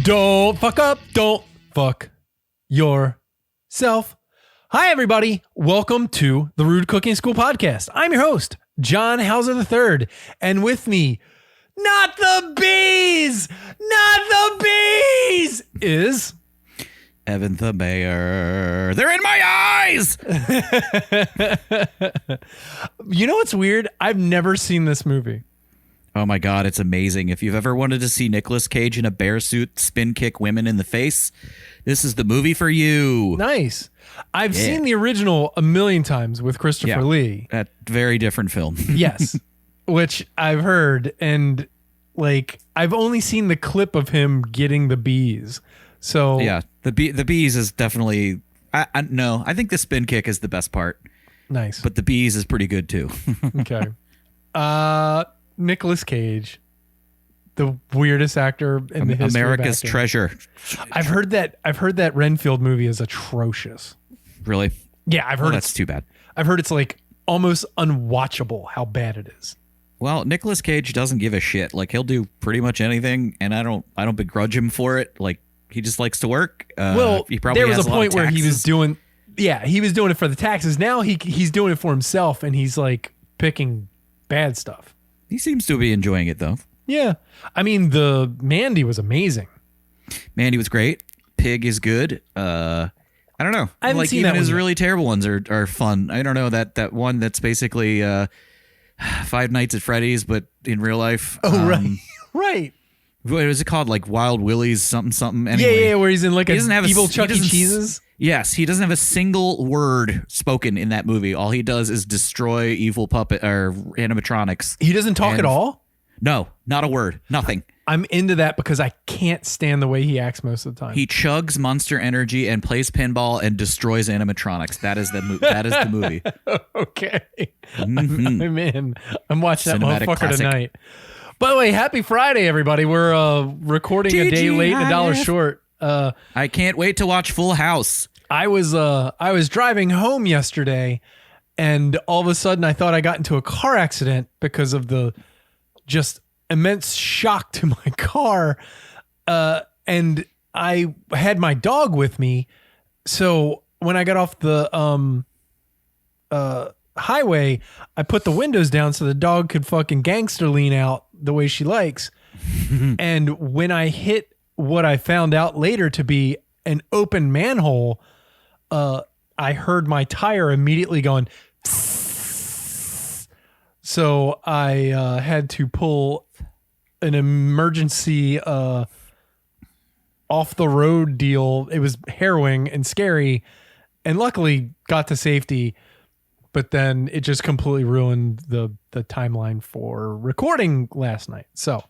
Don't fuck up. Don't fuck yourself. Hi, everybody. Welcome to the Rude Cooking School podcast. I'm your host, John Hauser III. And with me, not the bees, is... Evan the Mayor. They're in my eyes. You know what's weird? I've never seen this movie. Oh my God, it's amazing. If you've ever wanted to see Nicolas Cage in a bear suit spin kick women in the face, this is the movie for you. Nice. I've seen the original a million times with Christopher Lee. A very different film. Yes, which I've heard. And like, I've only seen the clip of him getting the bees. So yeah, the bees is definitely, I think the spin kick is the best part. Nice. But the bees is pretty good too. Okay. Nicolas Cage, the weirdest actor in the history America's of acting. treasure. I've heard that Renfield movie is atrocious. Really? Yeah, I've heard that's too bad. I've heard it's like almost unwatchable how bad it is. Well, Nicolas Cage doesn't give a shit. Like, he'll do pretty much anything, and I don't begrudge him for it. Like, he just likes to work. Well, he probably there was has a point where he was doing it for the taxes. Now he's doing it for himself, and he's like picking bad stuff. He seems to be enjoying it, though. Yeah. I mean, the Mandy was amazing. Mandy was great. Pig is good. I don't know. I haven't seen that his one yet. really terrible ones are fun. I don't know, that one that's basically Five Nights at Freddy's, but in real life. Oh, right. Right. What was it called? Like Wild Willie's something. Anyway, Yeah, where he's in like he doesn't have evil he Chuck E. doesn't- Cheese's. Yes, he doesn't have a single word spoken in that movie. All he does is destroy evil puppet or animatronics. He doesn't talk at all? No, not a word. Nothing. I'm into that because I can't stand the way he acts most of the time. He chugs Monster Energy and plays pinball and destroys animatronics. That is the movie. Okay. Mhm. I'm in. I'm watching that Cinematic motherfucker classic. tonight. By the way, happy Friday, everybody. We're recording a day late and $1 short. I can't wait to watch Full House. I was driving home yesterday, and all of a sudden I thought I got into a car accident because of the just immense shock to my car. And I had my dog with me. So when I got off the highway, I put the windows down so the dog could fucking gangster lean out the way she likes. And when I hit what I found out later to be an open manhole, I heard my tire immediately going. So I had to pull an emergency off the road deal. It was harrowing and scary, and luckily got to safety. But then it just completely ruined the timeline for recording last night. So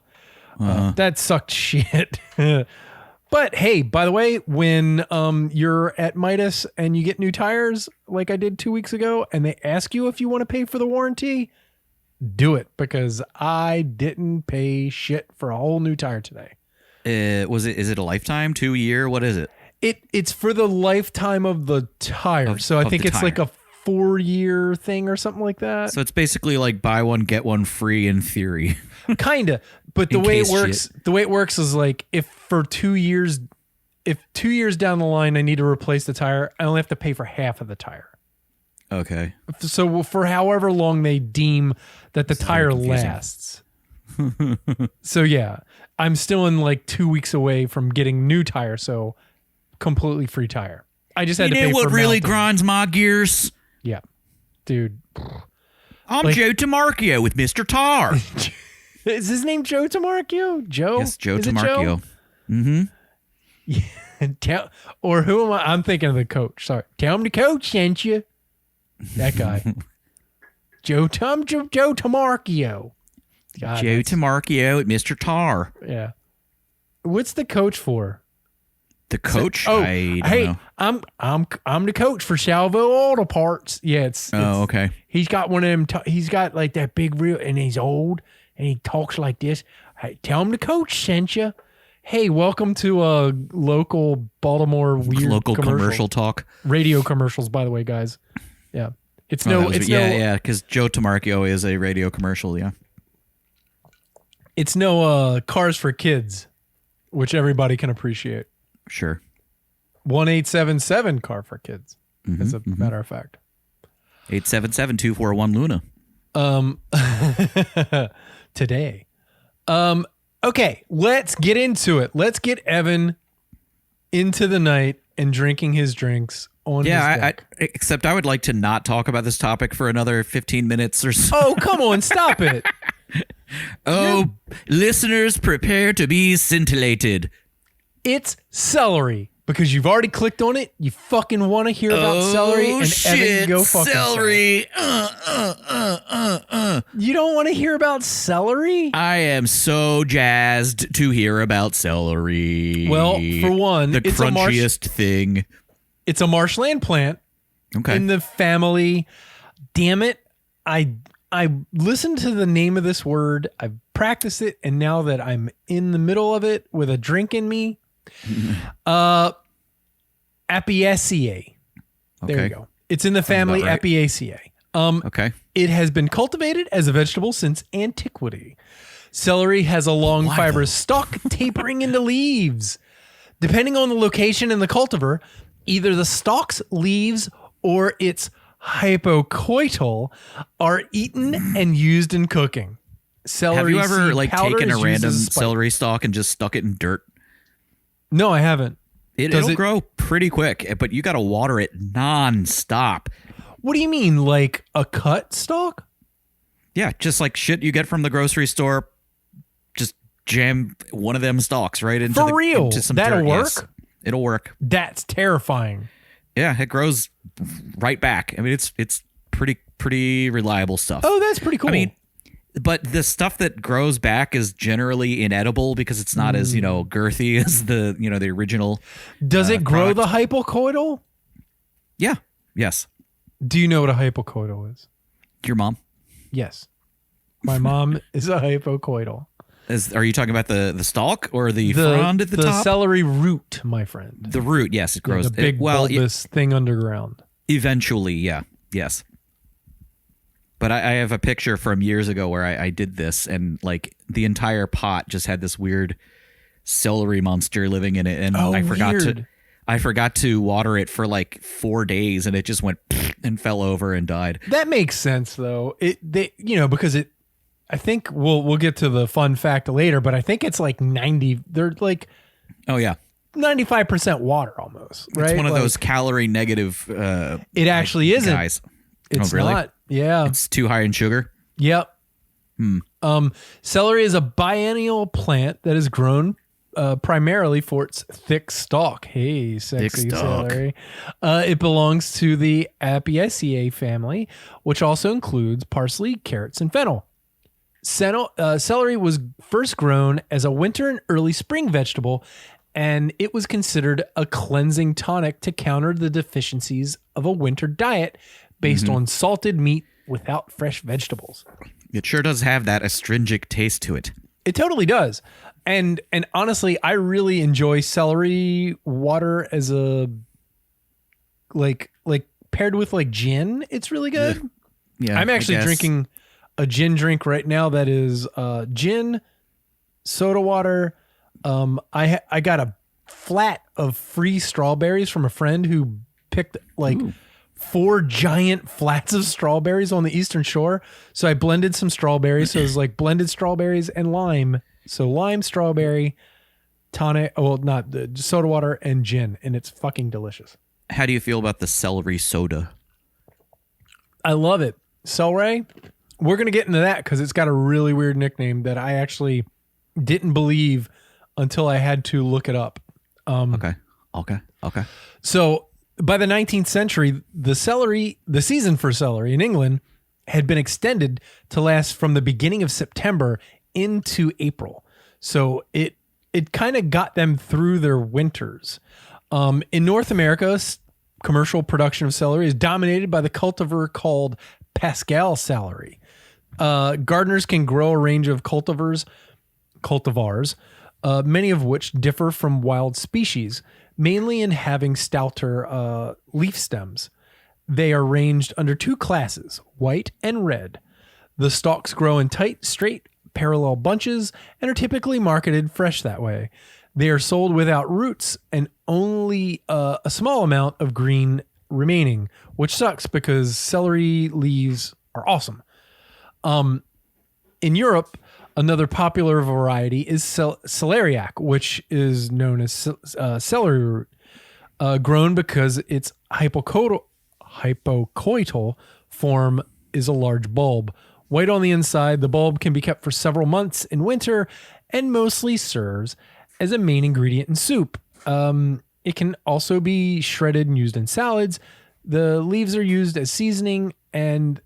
that sucked shit. But hey, by the way, when you're at Midas and you get new tires, like I did 2 weeks ago, and they ask you if you want to pay for the warranty, do it, because I didn't pay shit for a whole new tire today. Is it a lifetime, 2 year? What is it? It's for the lifetime of the tire. So I think it's like a 4-year thing or something like that. So it's basically like buy one, get one free in theory. Kinda. But the way it works is like if 2 years down the line I need to replace the tire, I only have to pay for half of the tire. Okay. So for however long they deem that the tire lasts. So yeah, I'm still in like 2 weeks away from getting new tire, so completely free tire. I just had to pay for what really mounting. grinds my gears? Yeah. Dude. I'm Joe DeMarchio with Mr. Tar. Is his name Joe DeMarchio? Joe? Yes, Joe Is it DeMarchio. Mm-hmm. Yeah. Or who am I? I'm thinking of the coach. Sorry. Tell him the coach sent you. That guy. Joe DeMarchio. God, Joe DeMarchio at Mr. Tar. Yeah. What's the coach for? The coach? I don't know. I'm the coach for Salvo Auto Parts. Yeah, it's okay. He's got one of them. He's got like that big reel, and he's old, and he talks like this. Hey, tell him the coach sent you. Hey, welcome to a local Baltimore weird local commercial talk. Radio commercials, by the way, guys. Yeah, because Joe DeMarchio is a radio commercial. Yeah, it's no cars for kids. which everybody can appreciate. Sure. 1877 car for kids, as a matter of fact. 877-241 Luna. Today. Okay, let's get into it. Let's get Evan into the night and drinking his drinks on his deck. Except I would like to not talk about this topic for another 15 minutes or so. Oh, come on, stop it. Listeners, prepare to be scintillated. It's celery. Because you've already clicked on it, you fucking want to hear about celery, and Evan, go fucking celery. You don't want to hear about celery? I am so jazzed to hear about celery. Well, for one, the crunchiest thing. It's a marshland plant in the family. Damn it. I listened to the name of this word. I've practiced it, and now that I'm in the middle of it with a drink in me, Apiaceae. There you go. It's in the family right. Apiaceae. It has been cultivated as a vegetable since antiquity. Celery has a long fibrous stalk tapering into leaves. Depending on the location and the cultivar, either the stalks, leaves, or its hypocotyl are eaten and used in cooking. Celery. Have you ever taken a random celery stalk and just stuck it in dirt? No, I haven't. It'll grow pretty quick, but you got to water it nonstop. What do you mean, like a cut stalk? Yeah, just like shit you get from the grocery store. Just jam one of them stalks right into into some That'll dirt. work? Yes, it'll work. That's terrifying. Yeah, it grows right back. I mean, it's pretty reliable stuff. Oh, that's pretty cool. I mean, but the stuff that grows back is generally inedible because it's not as, girthy as the original. Does it grow the hypocotyl? Yeah. Yes. Do you know what a hypocotyl is? Your mom? Yes. My mom is a hypocotyl. Are you talking about the stalk or the frond at the top? The celery root, my friend. The root, yes, it grows. The big bulbous thing underground. Eventually, yeah. Yes. But I have a picture from years ago where I did this, and like the entire pot just had this weird celery monster living in it, and I forgot to water it for like 4 days, and it just went and fell over and died. That makes sense, though. Because I think we'll get to the fun fact later, but I think it's like 90. They're like, 95% water almost. Right? It's one of those calorie negative. It actually isn't. Guys. It's really? not. Yeah. It's too high in sugar? Yep. Celery is a biennial plant that is grown primarily for its thick stalk. Hey, sexy celery. It belongs to the Apiaceae family, which also includes parsley, carrots, and fennel. Celery was first grown as a winter and early spring vegetable, and it was considered a cleansing tonic to counter the deficiencies of a winter diet based on salted meat without fresh vegetables. It sure does have that astringent taste to it. It totally does. And honestly, I really enjoy celery water as a like paired with like gin. It's really good. Yeah. I'm actually drinking a gin drink right now that is gin, soda water. I got a flat of free strawberries from a friend who picked 4 giant flats of strawberries on the Eastern Shore. So I blended some strawberries. So it was like blended strawberries and lime. So lime, strawberry, tonic. Well, not the soda water and gin. And it's fucking delicious. How do you feel about the celery soda? I love it. Celery. We're going to get into that because it's got a really weird nickname that I actually didn't believe until I had to look it up. Okay. So by the 19th century, the season for celery in England had been extended to last from the beginning of September into April. So it kind of got them through their winters. In North America, commercial production of celery is dominated by the cultivar called Pascal celery. Gardeners can grow a range of cultivars, many of which differ from wild species, mainly in having stouter leaf stems. They are ranged under 2 classes, white and red. The stalks grow in tight, straight, parallel bunches and are typically marketed fresh that way. They are sold without roots and only a small amount of green remaining, which sucks because celery leaves are awesome. In Europe, another popular variety is celeriac, which is known as celery root, grown because its hypocotyl form is a large bulb. White on the inside, the bulb can be kept for several months in winter and mostly serves as a main ingredient in soup. It can also be shredded and used in salads. The leaves are used as seasoning, and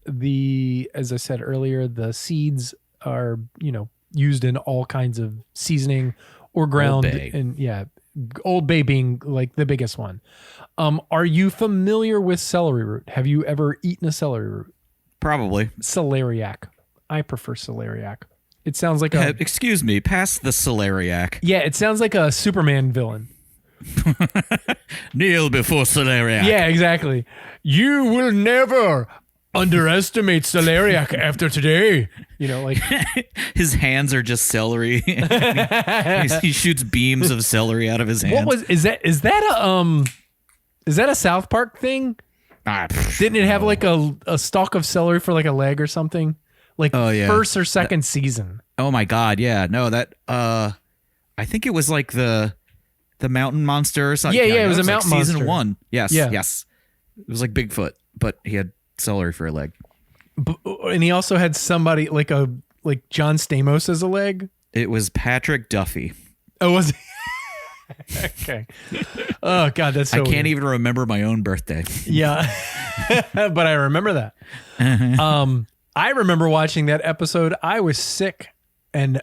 as I said earlier, the seeds are, used in all kinds of seasoning or ground. And Old Bay being like the biggest one. Are you familiar with celery root? Have you ever eaten a celery root? Probably. Celeriac. I prefer celeriac. It sounds like excuse me, pass the celeriac. Yeah, it sounds like a Superman villain. Kneel before celeriac. Yeah, exactly. You will never underestimate celeriac after today. His hands are just celery. He shoots beams of celery out of his hands. Is that a South Park thing? Didn't it have like a stalk of celery for like a leg or something? First or second season. Oh my God, yeah. No, that I think it was like the mountain monster or something. Yeah, it was a mountain monster. Season 1. Yes. It was like Bigfoot, but he had celery for a leg. And he also had somebody like John Stamos as a leg. It was Patrick Duffy. Oh, was he? Okay. Oh God, that's so I can't weird. even remember my own birthday. Yeah. But I remember that. I remember watching that episode. I was sick and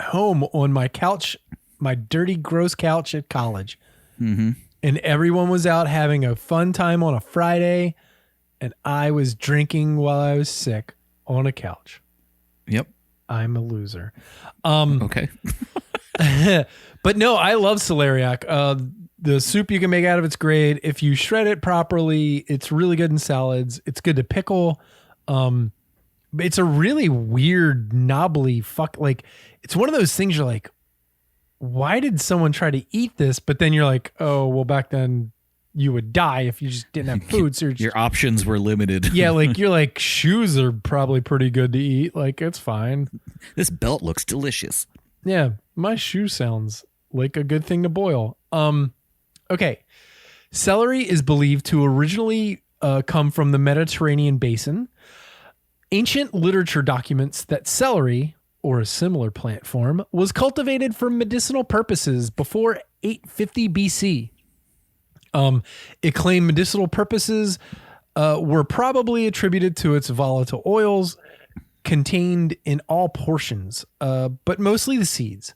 home on my couch, my dirty, gross couch at college. Mm-hmm. And everyone was out having a fun time on a Friday. And I was drinking while I was sick on a couch. Yep. I'm a loser. Okay. But no, I love celeriac. The soup you can make out of it's great. If you shred it properly, it's really good in salads. It's good to pickle. It's a really weird, knobbly it's one of those things you're like, why did someone try to eat this? But then you're like, oh, well, back then you would die if you just didn't have food. So your options were limited. Yeah, you're like, shoes are probably pretty good to eat. It's fine. This belt looks delicious. Yeah, my shoe sounds like a good thing to boil. Okay. Celery is believed to originally come from the Mediterranean basin. Ancient literature documents that celery, or a similar plant form, was cultivated for medicinal purposes before 850 BC. It claimed medicinal purposes were probably attributed to its volatile oils contained in all portions, but mostly the seeds.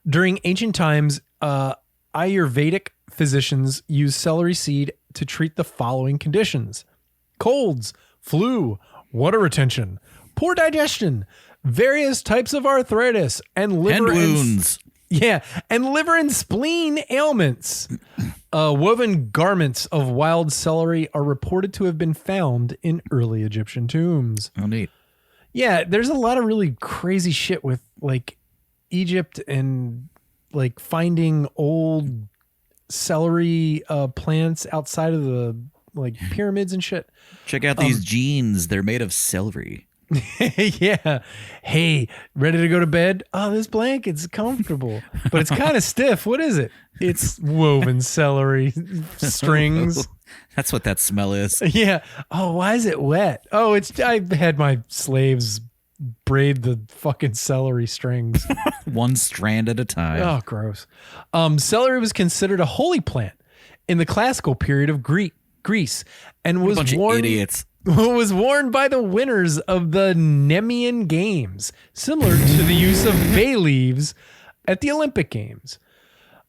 During ancient times, Ayurvedic physicians used celery seed to treat the following conditions: colds, flu, water retention, poor digestion, various types of arthritis, and liver wounds. And liver and spleen ailments. Woven garments of wild celery are reported to have been found in early Egyptian tombs. Oh, neat. Yeah, there's a lot of really crazy shit with Egypt and finding old celery plants outside of the pyramids and shit. Check out these jeans. They're made of celery. Yeah. Hey, ready to go to bed? Oh, this blanket's comfortable, but it's kind of stiff. What is it? It's woven celery strings. That's what that smell is. Yeah. Oh, why is it wet? Oh, I had my slaves braid the fucking celery strings. One strand at a time. Oh, gross. Celery was considered a holy plant in the classical period of Greece and was was worn by the winners of the Nemean Games, similar to the use of bay leaves at the Olympic Games.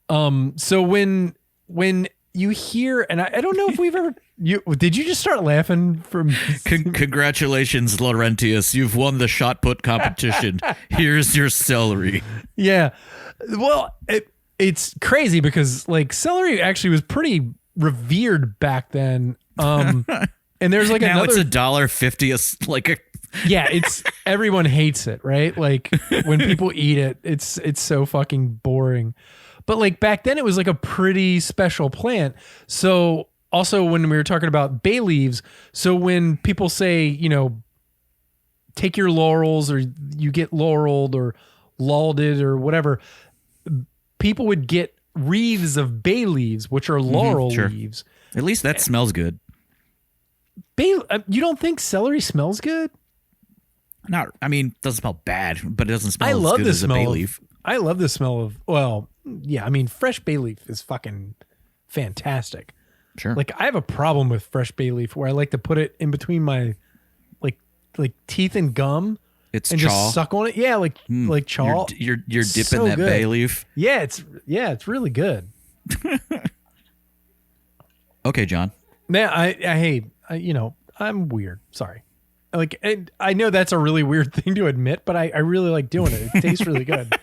So when you hear, and I don't know if we've ever, did you just start laughing from? Congratulations, Laurentius. You've won the shot put competition. Here's your celery. Yeah. Well, it's crazy because celery actually was pretty revered back then. And there's now another. It's $1.50 Yeah, it's everyone hates it, right? When people eat it, it's so fucking boring. But like back then, it was like a pretty special plant. So also when we were talking about bay leaves, so when people say, take your laurels or you get laureled or lauded or whatever, people would get wreaths of bay leaves, which are laurel leaves. At least that smells good. You don't think celery smells good? It doesn't smell bad, but it doesn't smell I as love good the as a bay leaf. I love the smell of, fresh bay leaf is fucking fantastic. Sure. Like I have a problem with fresh bay leaf where I like to put it in between my like teeth and gum. It's and chaw. Just suck on it. Yeah, like chaw. You're dipping that good. Bay leaf. Yeah, it's really good. Okay, John. Man, I'm weird. Sorry. Like I know that's a really weird thing to admit, but I really like doing it. It tastes really good.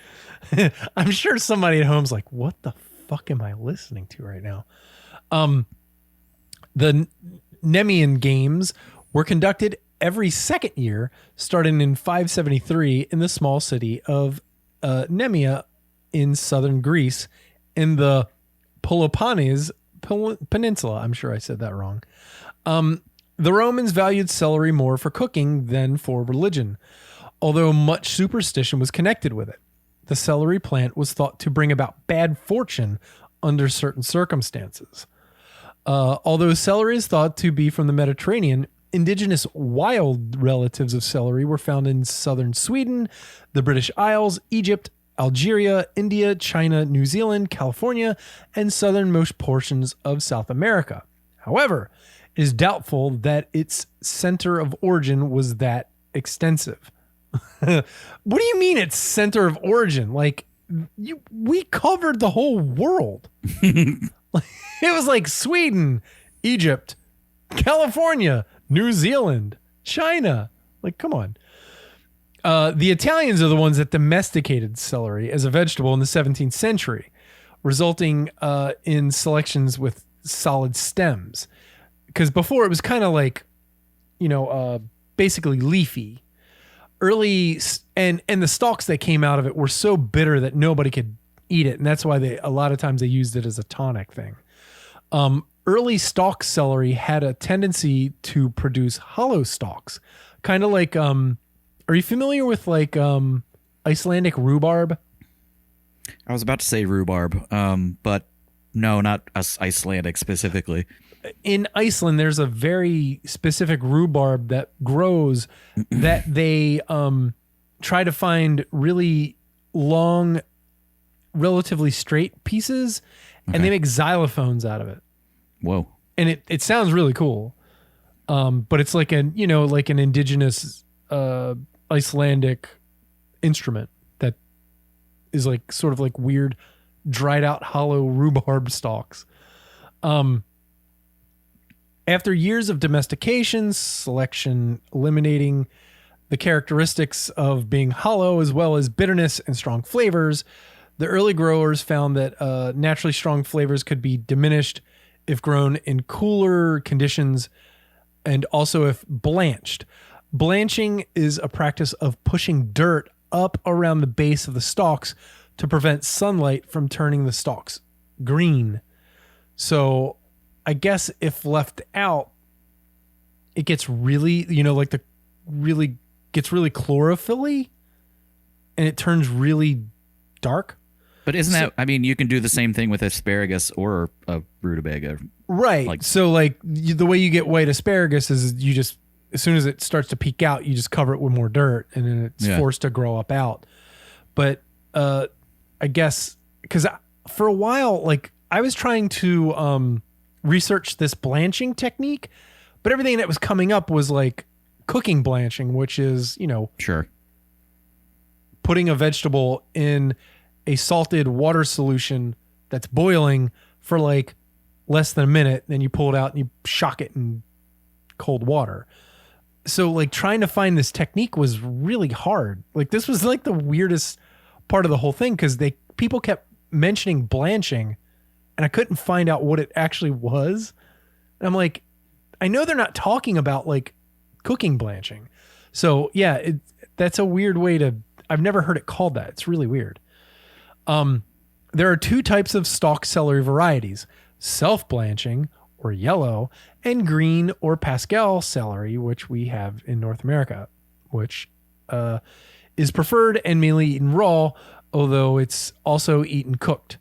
I'm sure somebody at home's like, what the fuck am I listening to right now? The Nemean Games were conducted every second year, starting in 573 in the small city of Nemea in southern Greece in the Peloponnese Peninsula. I'm sure I said that wrong. The Romans valued celery more for cooking than for religion, although much superstition was connected with it. The celery plant was thought to bring about bad fortune under certain circumstances. Although celery is thought to be from the Mediterranean, indigenous wild relatives of celery were found in southern Sweden, the British Isles, Egypt, Algeria, India, China, New Zealand, California, and southernmost portions of South America. However, it is doubtful that its center of origin was that extensive. What do you mean its center of origin? Like we covered the whole world. It was like Sweden, Egypt, California, New Zealand, China. Like, come on. The Italians are the ones that domesticated celery as a vegetable in the 17th century, resulting in selections with solid stems. Because before it was kind of like, basically leafy. Early and the stalks that came out of it were so bitter that nobody could eat it, and that's why a lot of times they used it as a tonic thing. Early stalk celery had a tendency to produce hollow stalks, kind of like. Are you familiar with like Icelandic rhubarb? I was about to say rhubarb, but no, not Icelandic specifically. In Iceland, there's a very specific rhubarb that grows that they try to find really long, relatively straight pieces, and they make xylophones out of it. Whoa. And it sounds really cool. But it's like an indigenous Icelandic instrument that is like sort of like weird dried out hollow rhubarb stalks. After years of domestication, selection, eliminating the characteristics of being hollow as well as bitterness and strong flavors, the early growers found that naturally strong flavors could be diminished if grown in cooler conditions and also if blanched. Blanching is a practice of pushing dirt up around the base of the stalks to prevent sunlight from turning the stalks green. So I guess if left out, it gets really, gets really chlorophyll-y and it turns really dark. But isn't that, you can do the same thing with asparagus or a rutabaga. Right. The way you get white asparagus is you just, as soon as it starts to peek out, you just cover it with more dirt and then it's forced to grow up out. But I guess, because for a while, I was trying to research this blanching technique, but everything that was coming up was like cooking blanching, which is, sure, putting a vegetable in a salted water solution that's boiling for like less than a minute. Then you pull it out and you shock it in cold water. So like trying to find this technique was really hard. Like this was like the weirdest part of the whole thing, because people kept mentioning blanching and I couldn't find out what it actually was. And I'm like, I know they're not talking about like cooking blanching. So yeah, that's a weird way I've never heard it called that. It's really weird. There are two types of stalk celery varieties: self-blanching or yellow, and green or Pascal celery, which we have in North America, which is preferred and mainly eaten raw, although it's also eaten cooked.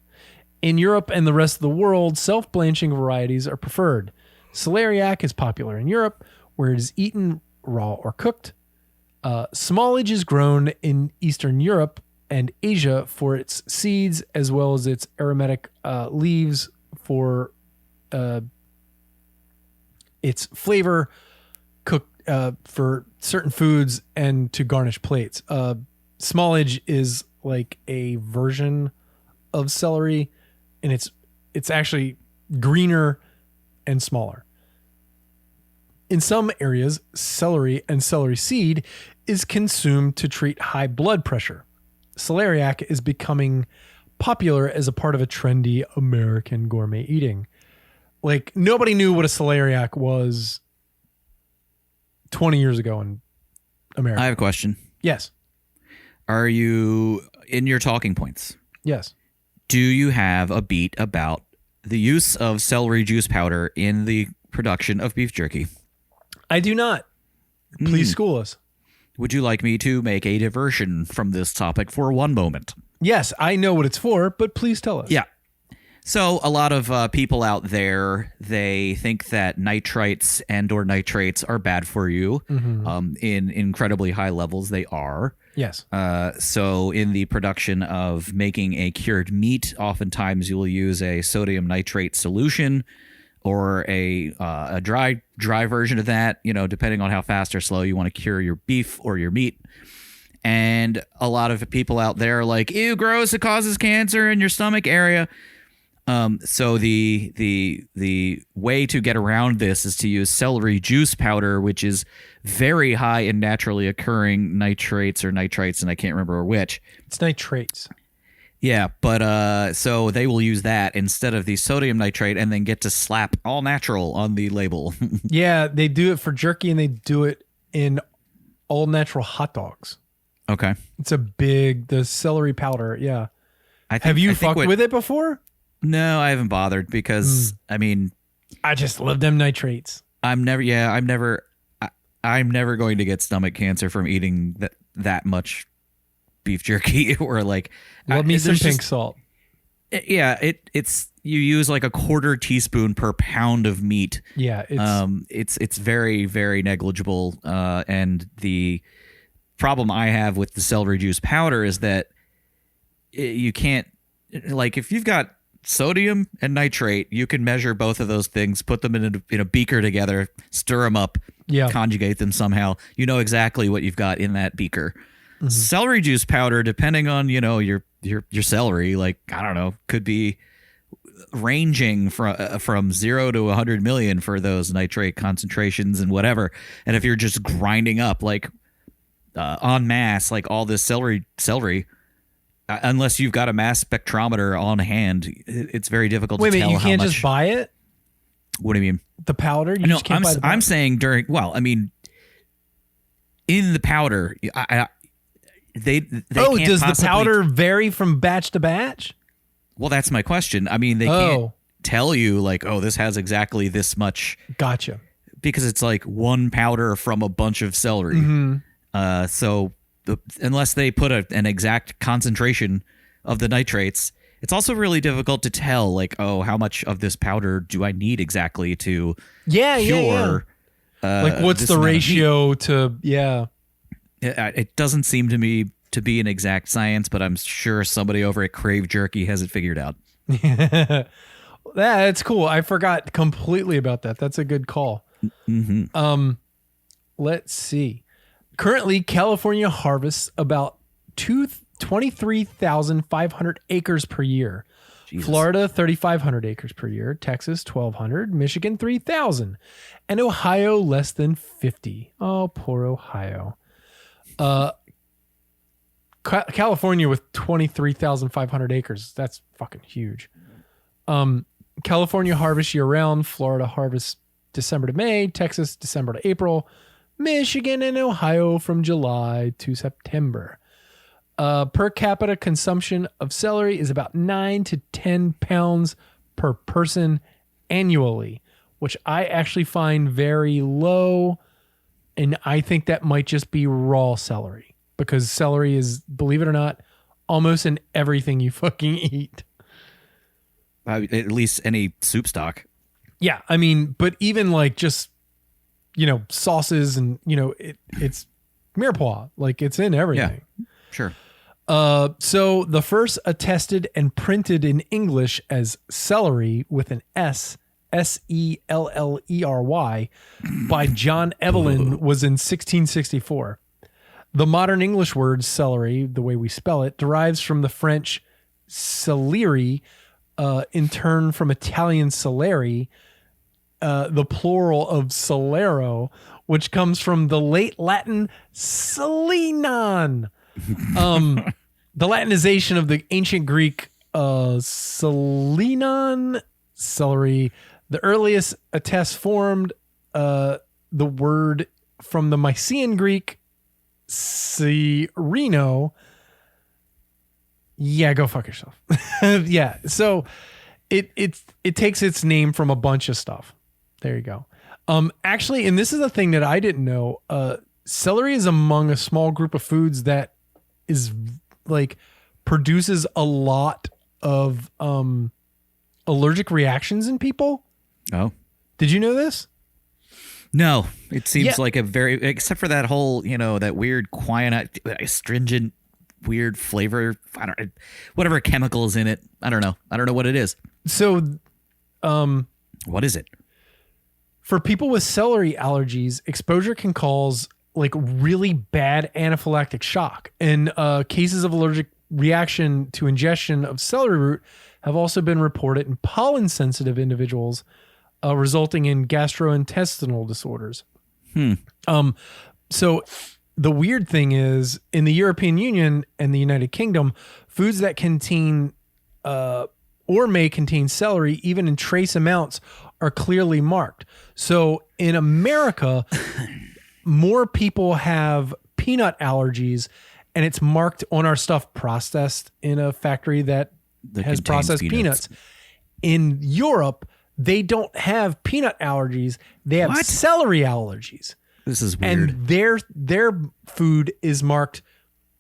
In Europe and the rest of the world, self-blanching varieties are preferred. Celeriac is popular in Europe, where it is eaten raw or cooked. Smallage is grown in Eastern Europe and Asia for its seeds, as well as its aromatic leaves for its flavor, cooked for certain foods and to garnish plates. Smallage is like a version of celery, and it's actually greener and smaller. In some areas, celery and celery seed is consumed to treat high blood pressure. Celeriac is becoming popular as a part of a trendy American gourmet eating. Like, nobody knew what a celeriac was 20 years ago in America. I have a question. Yes. Are you in your talking points? Yes. Do you have a beat about the use of celery juice powder in the production of beef jerky? I do not. Please school us. Would you like me to make a diversion from this topic for one moment? Yes, I know what it's for, but please tell us. Yeah. So a lot of people out there, they think that nitrites and or nitrates are bad for you. In incredibly high levels, they are. Yes. So in the production of making a cured meat, oftentimes you will use a sodium nitrate solution or a dry version of that, you know, depending on how fast or slow you want to cure your beef or your meat. And a lot of people out there are like, ew, gross, it causes cancer in your stomach area. So the way to get around this is to use celery juice powder, which is very high in naturally occurring nitrates or nitrites, and I can't remember which. It's nitrates. Yeah, but so they will use that instead of the sodium nitrate and then get to slap all natural on the label. Yeah, they do it for jerky and they do it in all natural hot dogs. Okay. It's the celery powder. Yeah. Have you fucked with it before? No, I haven't bothered because I mean, I just love them nitrates. I'm never going to get stomach cancer from eating that much beef jerky or like love me some pink salt. Yeah, it's you use like a quarter teaspoon per pound of meat. Yeah, it's very, very negligible. And the problem I have with the celery juice powder is that you can't, like, if you've got sodium and nitrate, you can measure both of those things, put them in a beaker together, stir them up, conjugate them somehow. You know exactly what you've got in that beaker. Mm-hmm. Celery juice powder, depending on, you know, your celery, like, I don't know, could be ranging from 0 to 100 million for those nitrate concentrations and whatever. And if you're just grinding up like en masse, like all this celery, unless you've got a mass spectrometer on hand, it's very difficult to tell how much. Wait a minute, you can't just buy it? What do you mean? The powder? You just can't buy the powder? I'm saying in the powder, they can't does the powder vary from batch to batch? Well, that's my question. I mean, they can't tell you like, oh, this has exactly this much. Gotcha. Because it's like one powder from a bunch of celery. Mm-hmm. So unless they put an exact concentration of the nitrates, it's also really difficult to tell, like, oh, how much of this powder do I need exactly to cure? Like, what's the ratio to, It doesn't seem to me to be an exact science, but I'm sure somebody over at Crave Jerky has it figured out. That's cool. I forgot completely about that. That's a good call. Mm-hmm. Let's see. Currently, California harvests about 23,500 acres per year. Jesus. Florida, 3,500 acres per year. Texas, 1,200. Michigan, 3,000. And Ohio, less than 50. Oh, poor Ohio. California with 23,500 acres. That's fucking huge. California harvests year-round. Florida harvests December to May. Texas, December to April. Michigan and Ohio from July to September. Per capita consumption of celery is about 9 to 10 pounds per person annually, which I actually find very low. And I think that might just be raw celery, because celery is, believe it or not, almost in everything you fucking eat. At least any soup stock. Yeah. I mean, but even like just, sauces and, it's mirepoix. Like it's in everything. Yeah, sure. So the first attested and printed in English as celery with an S, Sellery, by John Evelyn was in 1664. The modern English word celery, the way we spell it, derives from the French celery, in turn from Italian Celery, the plural of celero, which comes from the late Latin selenon. The Latinization of the ancient Greek selenon, celery. The earliest attest formed the word from the Mycenaean Greek sereno. Yeah, go fuck yourself. Yeah, so it takes its name from a bunch of stuff. There you go. Actually, and this is a thing that I didn't know. Celery is among a small group of foods that is like produces a lot of allergic reactions in people. Oh, did you know this? No, it seems like a very, except for that whole, that weird quinine, astringent, weird flavor. I don't, whatever chemical is in it. I don't know what it is. So, what is it? For people with celery allergies, exposure can cause like really bad anaphylactic shock. And cases of allergic reaction to ingestion of celery root have also been reported in pollen-sensitive individuals, resulting in gastrointestinal disorders. So the weird thing is, in the European Union and the United Kingdom, foods that contain or may contain celery, even in trace amounts, are clearly marked. So in America, more people have peanut allergies, and it's marked on our stuff processed in a factory that has processed peanuts. In Europe, they don't have peanut allergies. They have celery allergies. This is weird. And their food is marked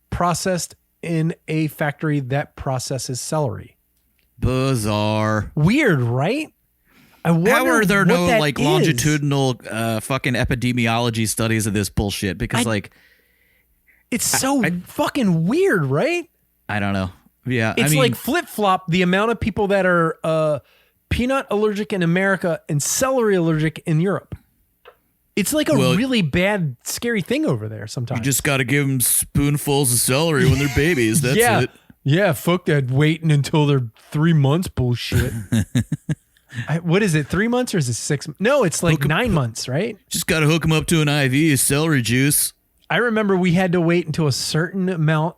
processed in a factory that processes celery. Bizarre. Weird, right? I wonder how are there no like is. longitudinal fucking epidemiology studies of this bullshit? Because it's so fucking weird, right? I don't know. Yeah, it's like flip-flop the amount of people that are peanut allergic in America and celery allergic in Europe. It's like a really bad, scary thing over there sometimes. You just got to give them spoonfuls of celery when they're babies. That's it. Yeah, fuck that waiting until they're 3 months bullshit. What is it, 3 months or is it 6? No, it's like 9 months, right? Just got to hook them up to an IV of celery juice. I remember we had to wait until a certain amount,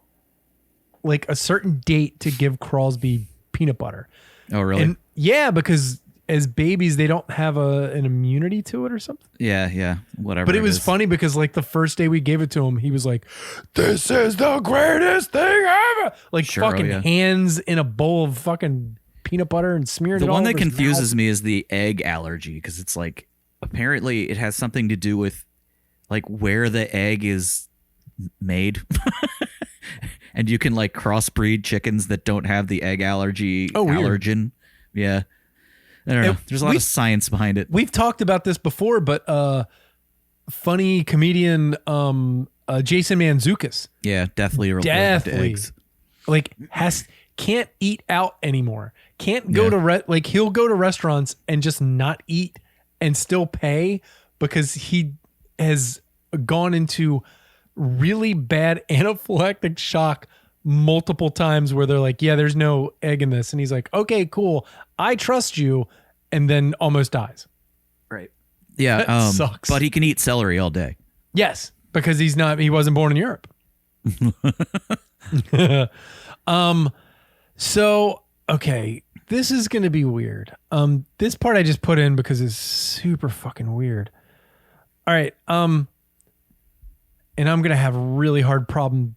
like a certain date, to give Crosby peanut butter. Oh, really? And yeah, because as babies, they don't have an immunity to it or something. Yeah, whatever. But it was funny because like the first day we gave it to him, he was like, "This is the greatest thing ever!" Like hands in a bowl of fucking peanut butter and smeared it all over his mouth. The one that confuses me is the egg allergy, because it's like apparently it has something to do with like where the egg is made. And you can like crossbreed chickens that don't have the egg allergy allergen. Yeah. I don't know. There's a lot of science behind it. We've talked about this before, but funny comedian Jason Mantzoukas. Yeah, deathly related to eggs. Like can't eat out anymore. Can't go to he'll go to restaurants and just not eat and still pay because he has gone into really bad anaphylactic shock multiple times where they're like, yeah, there's no egg in this. And he's like, okay, cool. I trust you. And then almost dies. Right. Yeah. Sucks. But he can eat celery all day. Yes. Because he wasn't born in Europe. So, okay. This is going to be weird. This part I just put in because it's super fucking weird. All right. And I'm going to have a really hard problem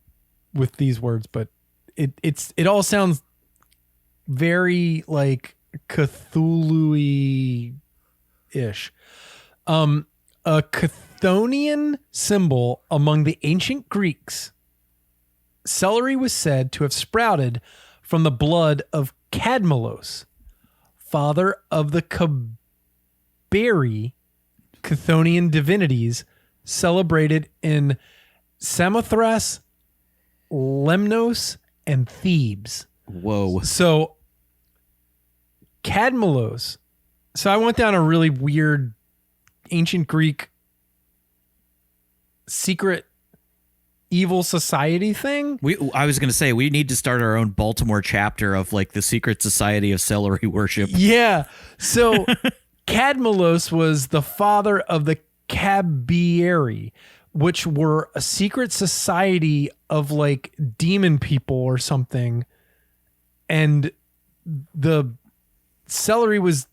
with these words, but it all sounds very like Cthulhu-ish. A Chthonian symbol among the ancient Greeks, celery was said to have sprouted from the blood of Cadmelos, father of the Cabiri Chthonian divinities celebrated in Samothrace, Lemnos, and Thebes. Whoa. So Cadmelos. So I went down a really weird ancient Greek secret evil society thing. I was going to say, we need to start our own Baltimore chapter of like the secret society of celery worship. Yeah. So Cadmelos was the father of the Cabiri, which were a secret society of like demon people or something. And the celery was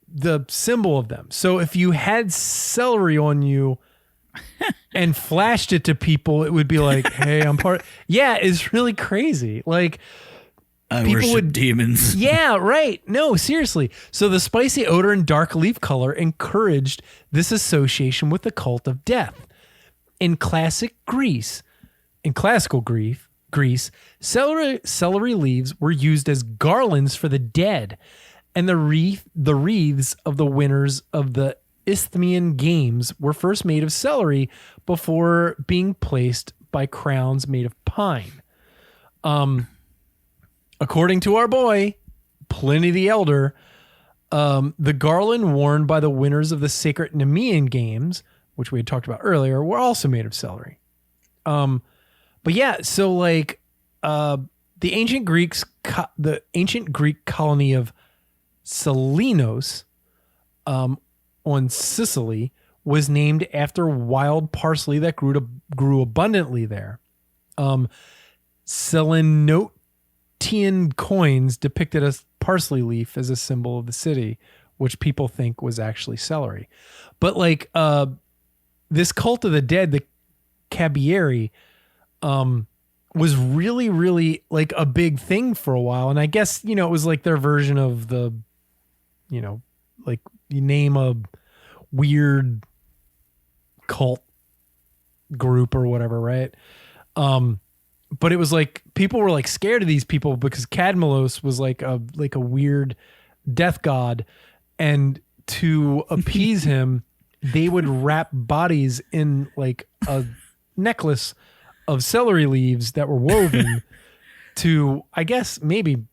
the symbol of them. So if you had celery on you and flashed it to people, it would be like, hey, I'm part. Yeah, it's really crazy. Like, I worship demons. Yeah, right. No, seriously. So the spicy odor and dark leaf color encouraged this association with the cult of death. In classical Greece, celery leaves were used as garlands for the dead, and the wreaths of the winners of the Isthmian Games were first made of celery before being placed by crowns made of pine. According to our boy, Pliny the Elder, the garland worn by the winners of the sacred Nemean Games, which we had talked about earlier, were also made of celery. But yeah, so like the ancient Greek colony of Salinos on Sicily was named after wild parsley that grew abundantly there. Selenotian coins depicted a parsley leaf as a symbol of the city, which people think was actually celery. But like this cult of the dead, the Cabiri, was really, really like a big thing for a while. And I guess, it was like their version of the, like you name a weird cult group or whatever, right? But it was like people were like scared of these people because Cadmelos was like a weird death god, and to appease him, they would wrap bodies in like a necklace of celery leaves that were woven to, I guess, maybe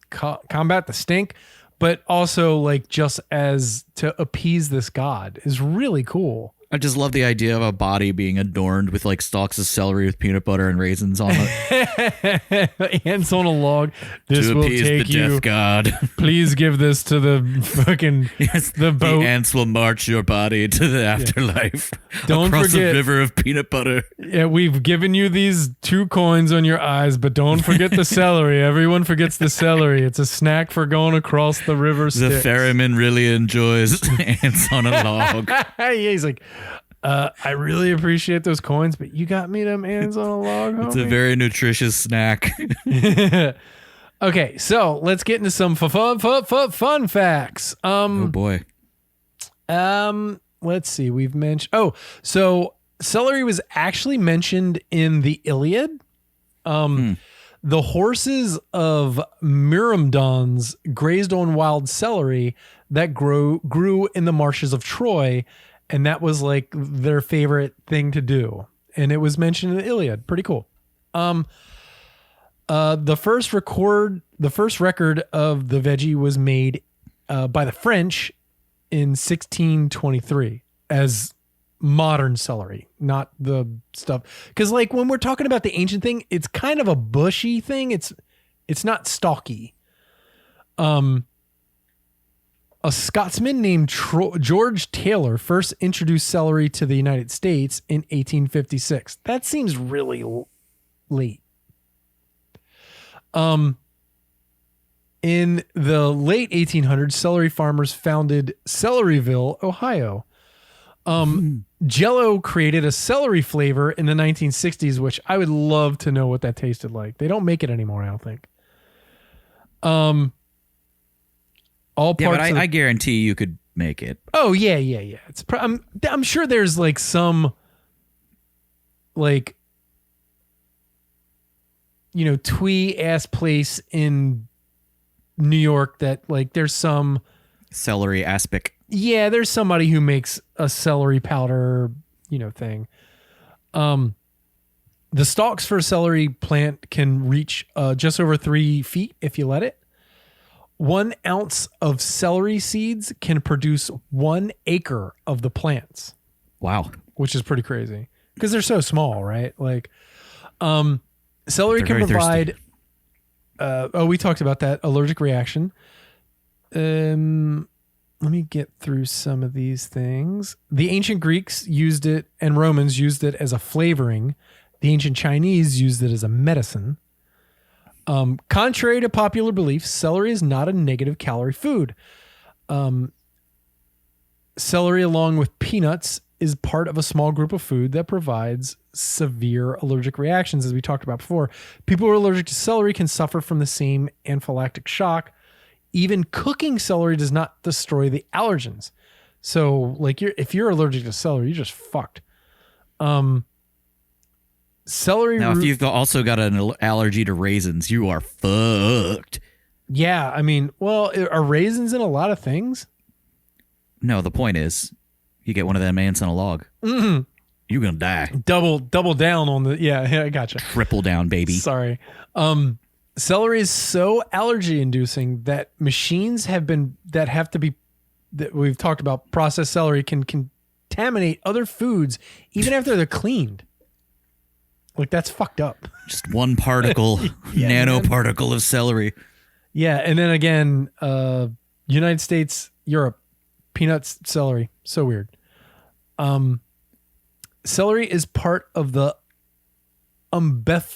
combat the stink, but also like just as to appease this god. Is really cool. I just love the idea of a body being adorned with like stalks of celery with peanut butter and raisins on it. Ants on a log. This to will appease take the you. death god. Please give this to the fucking the boat. The ants will march your body to the afterlife. Don't across forget a river of peanut butter. Yeah, we've given you these 2 coins on your eyes, but don't forget the celery. Everyone forgets the celery. It's a snack for going across the river. The ferryman really enjoys ants on a log. Yeah, he's like, I really appreciate those coins, but you got me them ants on a log, homie. It's a very nutritious snack. Okay, so let's get into some fun facts. Oh boy. Let's see. We've mentioned. So celery was actually mentioned in the Iliad. The horses of Myrmidons grazed on wild celery that grew in the marshes of Troy, and that was like their favorite thing to do. And it was mentioned in the Iliad. Pretty cool. The first record of the veggie was made by the French in 1623 as modern celery, not the stuff. Because like when we're talking about the ancient thing, it's kind of a bushy thing. It's not stalky. A Scotsman named George Taylor first introduced celery to the United States in 1856. That seems really late. In the late 1800s, celery farmers founded Celeryville, Ohio. Jell-O created a celery flavor in the 1960s, which I would love to know what that tasted like. They don't make it anymore, I don't think. All Yeah, parts. but of I guarantee you could make it. Oh yeah. It's I'm sure there's like some like twee ass place in New York that like there's some Celery aspic. Yeah, there's somebody who makes a celery powder, thing. The stalks for a celery plant can reach just over 3 feet if you let it. 1 ounce of celery seeds can produce 1 acre of the plants. Wow. Which is pretty crazy because they're so small, right? Like, celery They're can very provide. We talked about that allergic reaction. Let me get through some of these things. The ancient Greeks used it and Romans used it as a flavoring. The ancient Chinese used it as a medicine. Contrary to popular belief, celery is not a negative calorie food. Celery, along with peanuts, is part of a small group of food that provides severe allergic reactions, as we talked about before. People who are allergic to celery can suffer from the same anaphylactic shock. Even cooking celery does not destroy the allergens. So, like, if you're allergic to celery, you're just fucked. Celery. Now, if you've also got an allergy to raisins, you are fucked. Yeah, I mean, well, are raisins in a lot of things? No, the point is, you get one of them ants on a log. Mm-hmm. You're gonna die. Double down on the. Yeah, I gotcha. Triple down, baby. Sorry. Celery is so allergy inducing that machines that we've talked about, processed celery can contaminate other foods even after they're cleaned. Like, that's fucked up. Just one particle, nanoparticle of celery. Yeah, and then again, United States, Europe, peanuts, celery. So weird. Celery is part of the umbellifer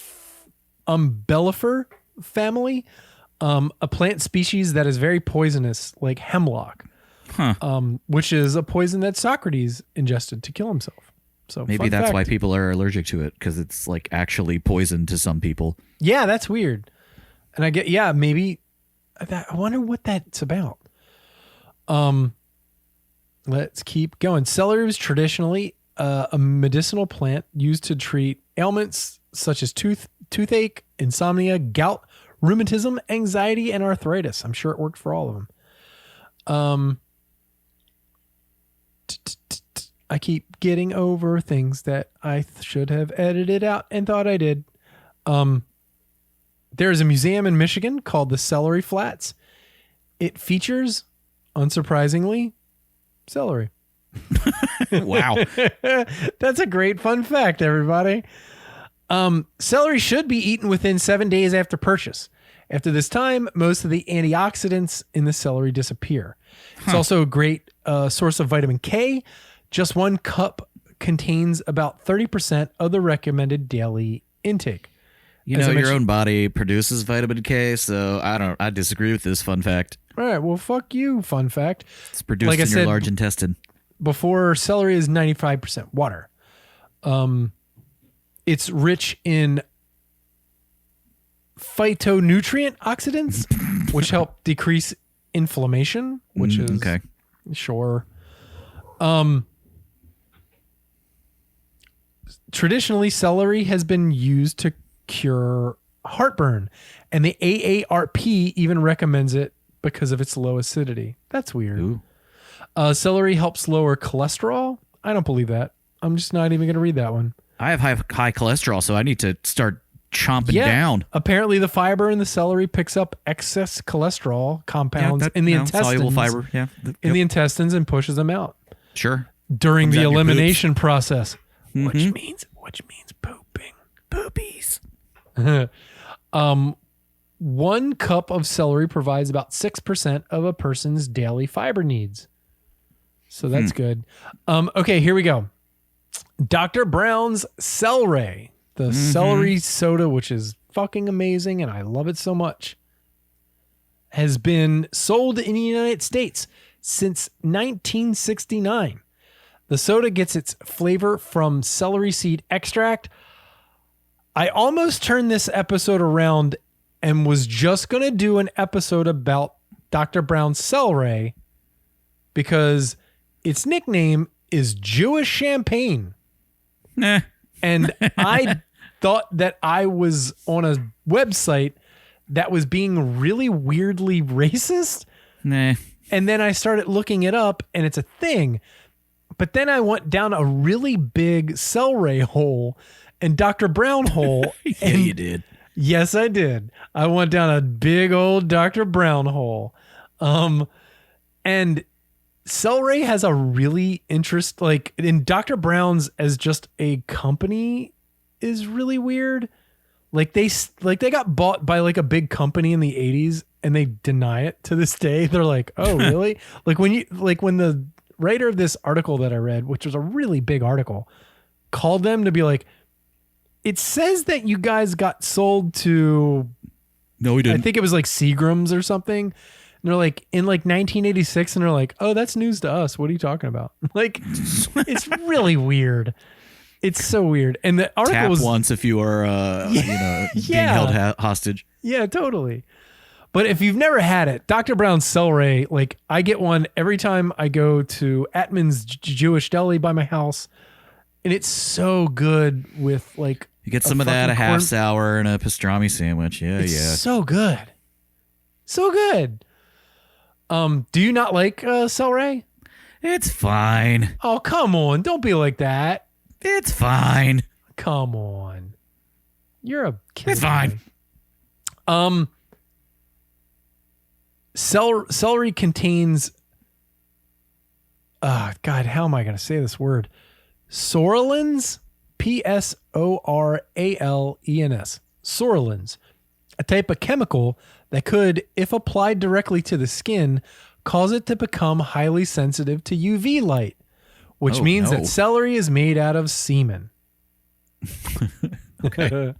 family, a plant species that is very poisonous, like hemlock, which is a poison that Socrates ingested to kill himself. So maybe that's why people are allergic to it, because it's like actually poison to some people. Yeah, that's weird. And maybe I wonder what that's about. Let's keep going. Celery was traditionally a medicinal plant used to treat ailments such as toothache, insomnia, gout, rheumatism, anxiety, and arthritis. I'm sure it worked for all of them. I keep getting over things that I should have edited out and thought I did. There's a museum in Michigan called the Celery Flats. It features, unsurprisingly, celery. Wow. That's a great fun fact, everybody. Celery should be eaten within 7 days after purchase. After this time, most of the antioxidants in the celery disappear. It's also a great source of vitamin K. Just 1 cup contains about 30% of the recommended daily intake. Your own body produces vitamin K, so I disagree with this fun fact. All right, well, fuck you, fun fact. It's produced in your large intestine. Before, celery is 95% water. It's rich in phytonutrient oxidants, which help decrease inflammation, which is okay. Sure. Traditionally, celery has been used to cure heartburn, and the AARP even recommends it because of its low acidity. That's weird. Ooh. Celery helps lower cholesterol. I don't believe that. I'm just not even going to read that one. I have high cholesterol, so I need to start chomping down. Apparently, the fiber in the celery picks up excess cholesterol compounds in the intestines. Soluble fiber, yeah. In the intestines and pushes them out. Sure. During the elimination process, which means pooping. Poopies. 1 cup of celery provides about 6% of a person's daily fiber needs. So that's good. Okay, here we go. Dr. Brown's Celery, the celery soda, which is fucking amazing, and I love it so much, has been sold in the United States since 1969. The soda gets its flavor from celery seed extract. I almost turned this episode around and was just going to do an episode about Dr. Brown's Celery because its nickname is Jewish champagne. Nah. And I thought that I was on a website that was being really weirdly racist. Nah. And then I started looking it up and it's a thing. But then I went down a really big Celery hole and Dr. Brown hole. Yeah, you did. Yes, I did. I went down a big old Dr. Brown hole. And Celery has a really like in Dr. Brown's as just a company is really weird. Like they got bought by like a big company in the 80s and they deny it to this day. They're like, "Oh, really?" Like when the writer of this article that I read, which was a really big article, called them to be like, "It says that you guys got sold to No, we didn't. I think it was like Seagram's or something." And they're like in like 1986 and they're like, "Oh, that's news to us. What are you talking about?" Like it's really weird. It's so weird. And the article Tap was once if you are being held hostage. Yeah, totally. But if you've never had it, Dr. Brown's Celery, like I get one every time I go to Atman's Jewish Deli by my house. And it's so good with like You get some of that, a half sour and a pastrami sandwich. Yeah, it's yeah. so good. So good. Do you not like Celery? It's fine. Oh, come on. Don't be like that. It's fine. Come on. You're a kid. It's fine. Celery contains God, how am I going to say this word? Psoralens, Psoralens. Psoralens, a type of chemical that could, if applied directly to the skin, cause it to become highly sensitive to UV light, which means that celery is made out of semen. Okay.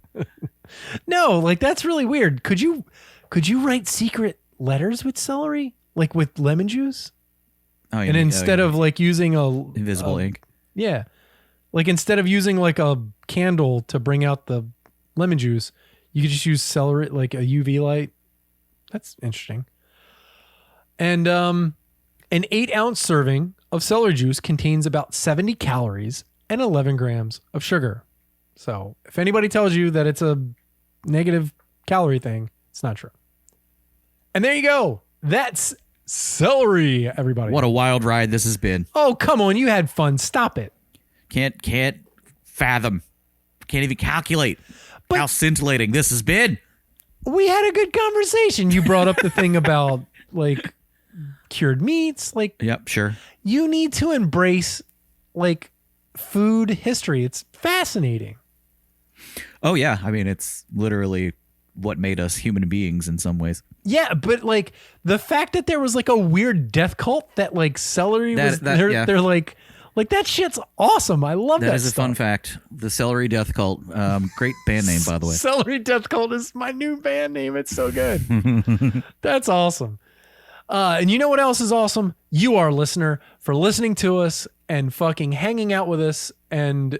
No, like that's really weird. Could you write secret letters with celery, like with lemon juice? Oh, and instead of like using invisible ink. Yeah. Like instead of using like a candle to bring out the lemon juice, you could just use celery, like a UV light. That's interesting. And an 8-ounce serving of celery juice contains about 70 calories and 11 grams of sugar. So if anybody tells you that it's a negative calorie thing, it's not true. And there you go. That's celery, everybody. What a wild ride this has been. Oh, come on. You had fun. Stop it. Can't fathom. Can't even calculate how scintillating this has been. We had a good conversation. You brought up the thing about like cured meats. Like, yep, sure. You need to embrace like food history. It's fascinating. Oh yeah. I mean, it's literally what made us human beings in some ways. Yeah, but like the fact that there was like a weird death cult that like celery they're like that shit's awesome. I love that. That is a fun fact. The Celery Death Cult. Great band name, by the way. Celery Death Cult is my new band name. It's so good. That's awesome. And you know what else is awesome? You, our listener, for listening to us and fucking hanging out with us and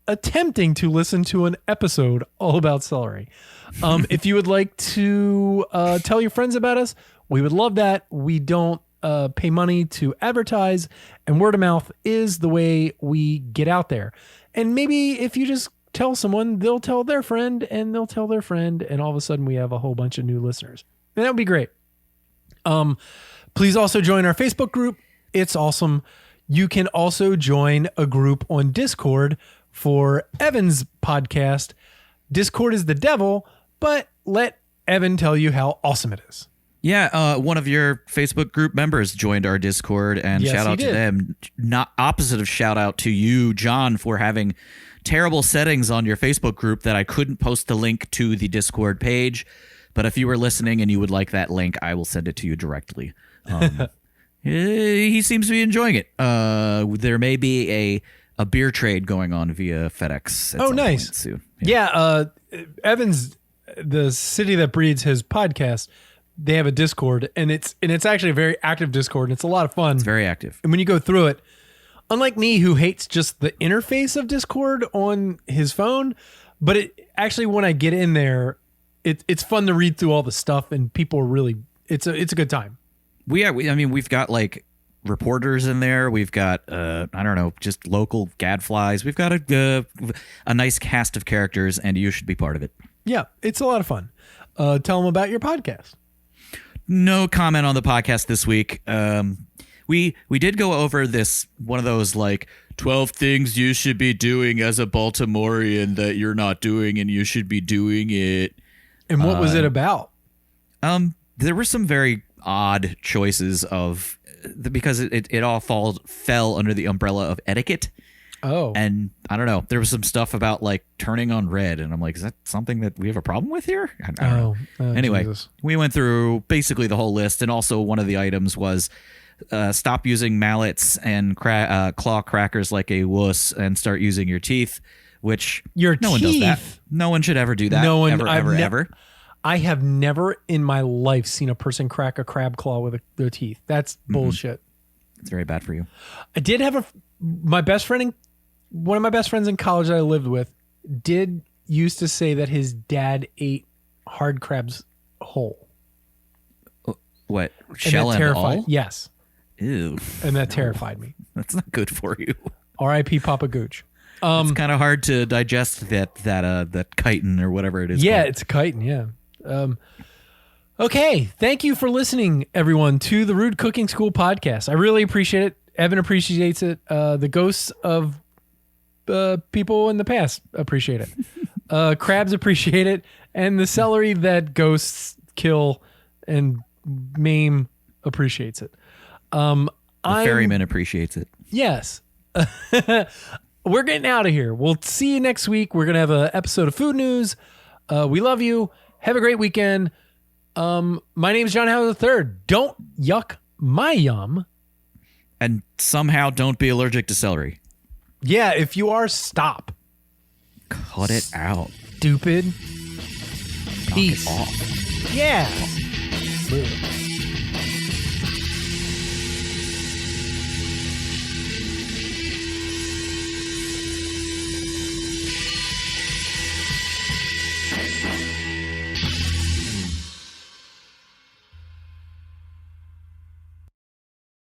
attempting to listen to an episode all about celery. If you would like to tell your friends about us, we would love that. We don't pay money to advertise, and word of mouth is the way we get out there. And maybe if you just tell someone, they'll tell their friend, and they'll tell their friend, and all of a sudden we have a whole bunch of new listeners. And that would be great. Please also join our Facebook group. It's awesome. You can also join a group on Discord for Evan's podcast. Discord is the devil, but let Evan tell you how awesome it is. Yeah, one of your Facebook group members joined our Discord, and shout out to them. Not opposite of shout out to you, John, for having terrible settings on your Facebook group that I couldn't post the link to the Discord page. But if you were listening and you would like that link, I will send it to you directly. He seems to be enjoying it. There may be a beer trade going on via FedEx. Oh, nice. Soon. Yeah. Evan's, the city that breeds his podcast, they have a Discord, and it's actually a very active Discord, and it's a lot of fun. It's very active. And when you go through it, unlike me, who hates just the interface of Discord on his phone, but it actually, when I get in there, it's fun to read through all the stuff, and people are really, it's a good time. We've got like reporters in there. We've got I don't know, just local gadflies. We've got a nice cast of characters, and you should be part of it. Yeah, it's a lot of fun. Tell them about your podcast. No comment on the podcast this week. We did go over this, one of those like 12 things you should be doing as a Baltimorean that you're not doing and you should be doing it. And what was it about? There were some very odd choices of, because it all fell under the umbrella of etiquette. Oh. And I don't know, there was some stuff about like turning on red, and I'm like, is that something that we have a problem with here? I don't know. Anyway, Jesus. We went through basically the whole list, and also one of the items was stop using mallets and claw crackers like a wuss and start using your teeth, which no one does that. No one should ever do that. No one, ever. I have never in my life seen a person crack a crab claw with their teeth. That's bullshit. It's very bad for you. I did have one of my best friends in college that I lived with used to say that his dad ate hard crabs whole. What? Shell and all? Yes. Ew. And that terrified me. That's not good for you. R.I.P. Papa Gooch. It's kind of hard to digest that chitin or whatever it is. Yeah, called. it's a chitin. Yeah. Okay. Thank you for listening, everyone, to the Rude Cooking School podcast. I really appreciate it. Evan appreciates it. The ghosts of people in the past appreciate it. Crabs appreciate it. And the celery that ghosts kill and maim appreciates it. The ferryman appreciates it. Yes. We're getting out of here. We'll see you next week. We're going to have an episode of Food News. We love you. Have a great weekend. My name is John Howard III. Don't yuck my yum. And somehow don't be allergic to celery. Yeah, if you are, stop. Cut it out. Stupid. Peace. Knock it off. Yeah.